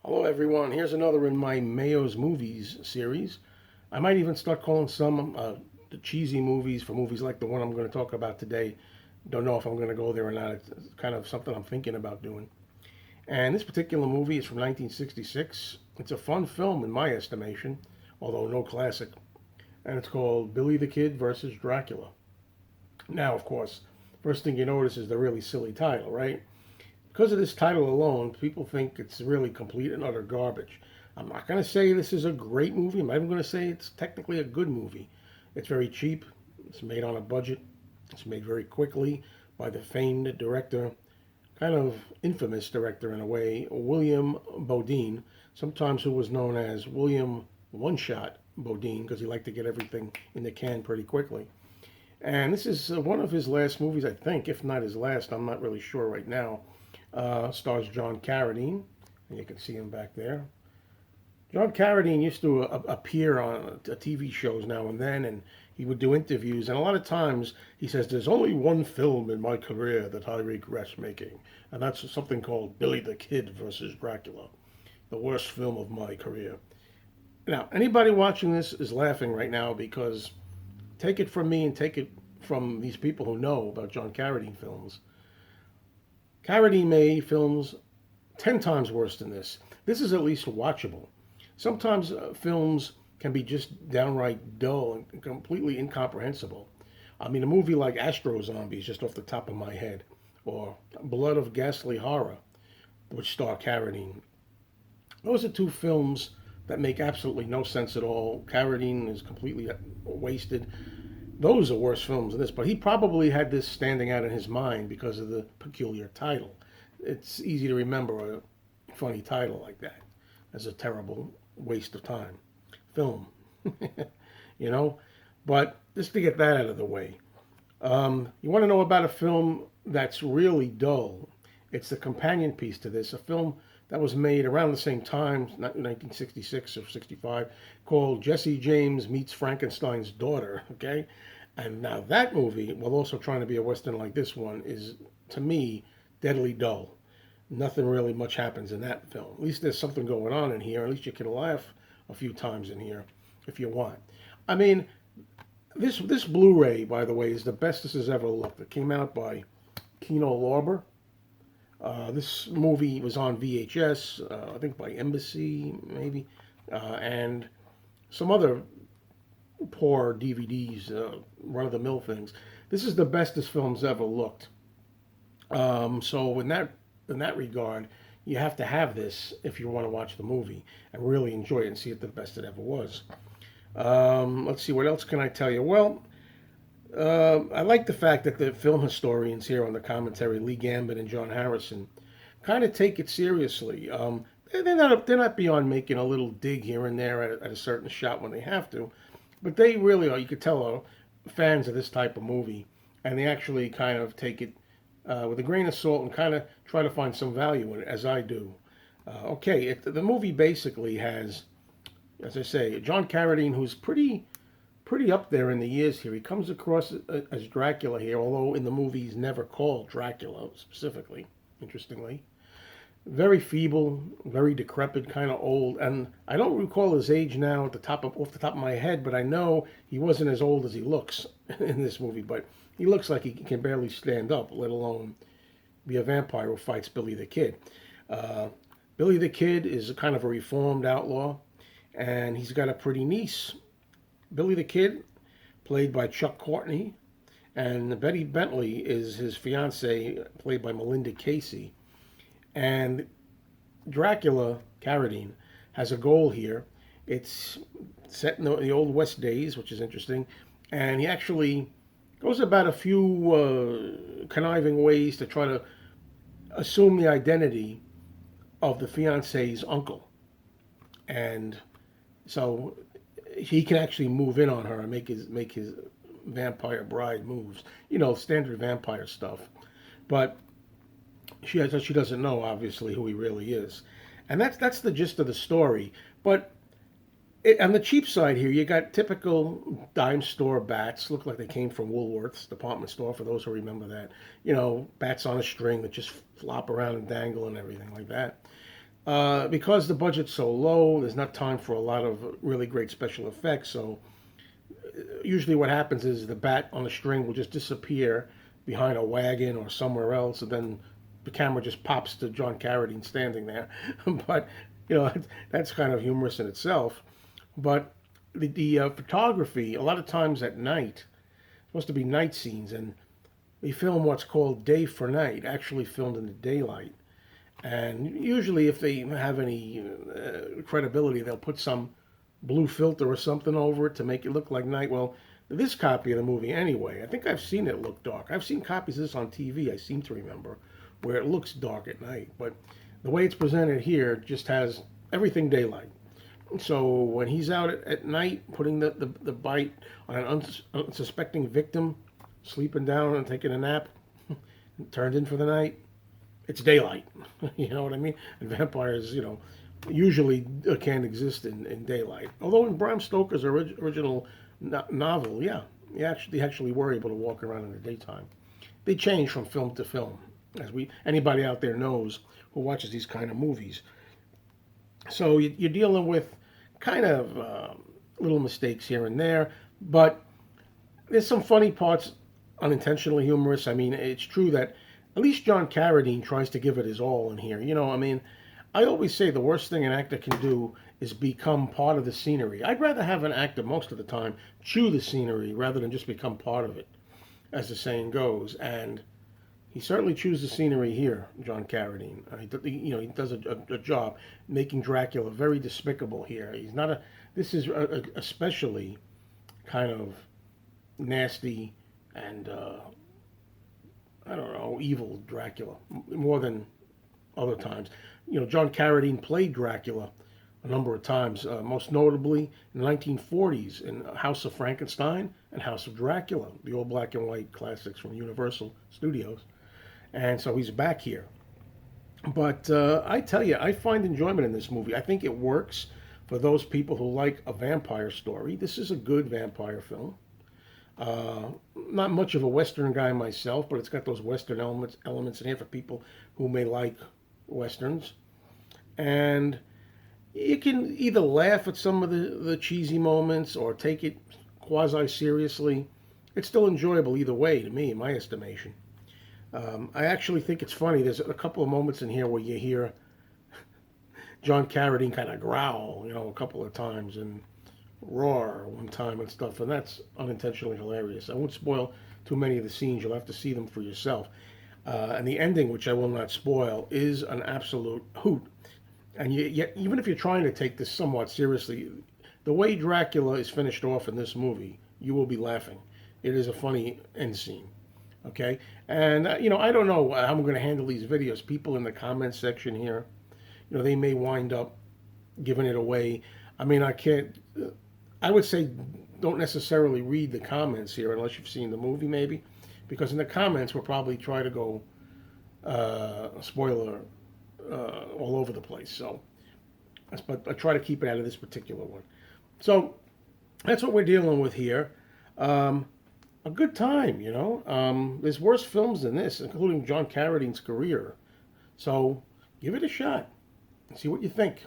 Hello, everyone. Here's another in my Mayo's Movies series. I might even start calling some the cheesy movies for movies like the one I'm going to talk about today. Don't know if I'm going to go there or not. It's kind of something I'm thinking about doing. And this particular movie is from 1966. It's a fun film, in my estimation, although no classic. And it's called Billy the Kid versus Dracula. Now, of course, first thing you notice is the really silly title, right? Because of this title alone, people think it's really complete and utter garbage. I'm not going to say this is a great movie. I'm not even going to say it's technically a good movie. It's very cheap. It's made on a budget. It's made very quickly by the famed director, kind of infamous director in a way, William Bodine, sometimes who was known as William One Shot Bodine because he liked to get everything in the can pretty quickly. And this is one of his last movies, I think, if not his last. I'm not really sure right now. Stars John Carradine, and you can see him back there. John Carradine used to appear on TV shows now and then, and he would do interviews. And a lot of times he says, "There's only one film in my career that I regret making, and that's something called Billy the Kid versus Dracula, the worst film of my career." Now, anybody watching this is laughing right now because take it from me and take it from these people who know about John Carradine films. Carradine made films 10 times worse than this. This is at least watchable. Sometimes films can be just downright dull and completely incomprehensible. I mean, a movie like Astro Zombies, just off the top of my head, or Blood of Ghastly Horror, which star Carradine. Those are two films that make absolutely no sense at all. Carradine is completely wasted. Those are worse films than this, but he probably had this standing out in his mind because of the peculiar title. It's easy to remember a funny title like that as a terrible waste of time film, you know. But just to get that out of the way, you want to know about a film that's really dull? It's the companion piece to this, a film that was made around the same time, 1966 or 65, called Jesse James Meets Frankenstein's Daughter. Okay, and now that movie, while also trying to be a western like this one, is to me deadly dull. Nothing really much happens in that film. At least there's something going on in here. At least you can laugh a few times in here if you want. I mean, this Blu-ray, by the way, is the best this has ever looked. It came out by Kino Lorber. This movie was on VHS, I think by Embassy, maybe, and some other poor DVDs, run-of-the-mill things. This is the best this film's ever looked. So in that regard, you have to have this if you want to watch the movie and really enjoy it and see it the best it ever was. Let's see, what else can I tell you? Well, I like the fact that the film historians here on the commentary, Lee Gambit and John Harrison, kind of take it seriously. They're not beyond making a little dig here and there at a certain shot when they have to, but they really are. You could tell are fans of this type of movie, and they actually kind of take it with a grain of salt and kind of try to find some value in it, as I do. The movie basically has, as I say, John Carradine, who's pretty up there in the years here. He comes across as Dracula here, although in the movie he's never called Dracula specifically, interestingly. Very feeble, very decrepit, kind of old, and I don't recall his age now off the top of my head, but I know he wasn't as old as he looks in this movie. But he looks like he can barely stand up, let alone be a vampire who fights Billy the Kid. Uh, Billy the Kid is a kind of a reformed outlaw, and he's got a pretty niece. Billy the Kid, played by Chuck Courtney, and Betty Bentley is his fiancee, played by Melinda Casey. And Dracula, Carradine, has a goal here. It's set in the Old West days, which is interesting. And he actually goes about a few conniving ways to try to assume the identity of the fiance's uncle. And so he can actually move in on her and make his vampire bride moves. Standard vampire stuff. But she doesn't know obviously who he really is, and that's the gist of the story. But on the cheap side here, you got typical dime store bats. Look like they came from Woolworth's department store. For those who remember that, bats on a string that just flop around and dangle and everything like that. Because the budget's so low, there's not time for a lot of really great special effects. So usually what happens is the bat on the string will just disappear behind a wagon or somewhere else, and then the camera just pops to John Carradine standing there. But you know that's kind of humorous in itself. But the photography, a lot of times at night, supposed to be night scenes, and they film what's called day for night, actually filmed in the daylight. And usually, if they have any credibility, they'll put some blue filter or something over it to make it look like night. Well, this copy of the movie, anyway, I think I've seen it look dark. I've seen copies of this on TV, I seem to remember, where it looks dark at night. But the way it's presented here just has everything daylight. So when he's out at night putting the bite on an unsuspecting victim, sleeping down and taking a nap, turned in for the night, it's daylight. You know what I mean? And vampires, usually can't exist in daylight. Although in Bram Stoker's original novel, yeah, they actually were able to walk around in the daytime. They change from film to film, as anybody out there knows who watches these kind of movies. So you're dealing with kind of little mistakes here and there, but there's some funny parts, unintentionally humorous. I mean, it's true that at least John Carradine tries to give it his all in here. I mean, I always say the worst thing an actor can do is become part of the scenery. I'd rather have an actor most of the time chew the scenery rather than just become part of it, as the saying goes. And he certainly chews the scenery here, John Carradine. He does a job making Dracula very despicable here. He's not a. This is especially kind of nasty and I don't know, evil Dracula more than other times. John Carradine played Dracula a number of times, most notably in the 1940s in House of Frankenstein and House of Dracula, the old black and white classics from Universal Studios. And so he's back here. But I tell you, I find enjoyment in this movie. I think it works for those people who like a vampire story. This is a good vampire film. Not much of a Western guy myself, but it's got those Western elements in here for people who may like Westerns. And you can either laugh at some of the cheesy moments or take it quasi seriously. It's still enjoyable either way to me, in my estimation. I actually think it's funny. There's a couple of moments in here where you hear John Carradine kind of growl, a couple of times, and roar one time and stuff, and that's unintentionally hilarious. I won't spoil too many of the scenes. You'll have to see them for yourself. And the ending, which I will not spoil, is an absolute hoot. And yet, even if you're trying to take this somewhat seriously, the way Dracula is finished off in this movie, you will be laughing. It is a funny end scene. Okay? And, I don't know how I'm going to handle these videos. People in the comments section here, they may wind up giving it away. I mean, I would say don't necessarily read the comments here unless you've seen the movie, maybe. Because in the comments, we'll probably try to go spoiler all over the place. So, but I try to keep it out of this particular one. So, that's what we're dealing with here. A good time, There's worse films than this, including John Carradine's career. So, give it a shot and see what you think.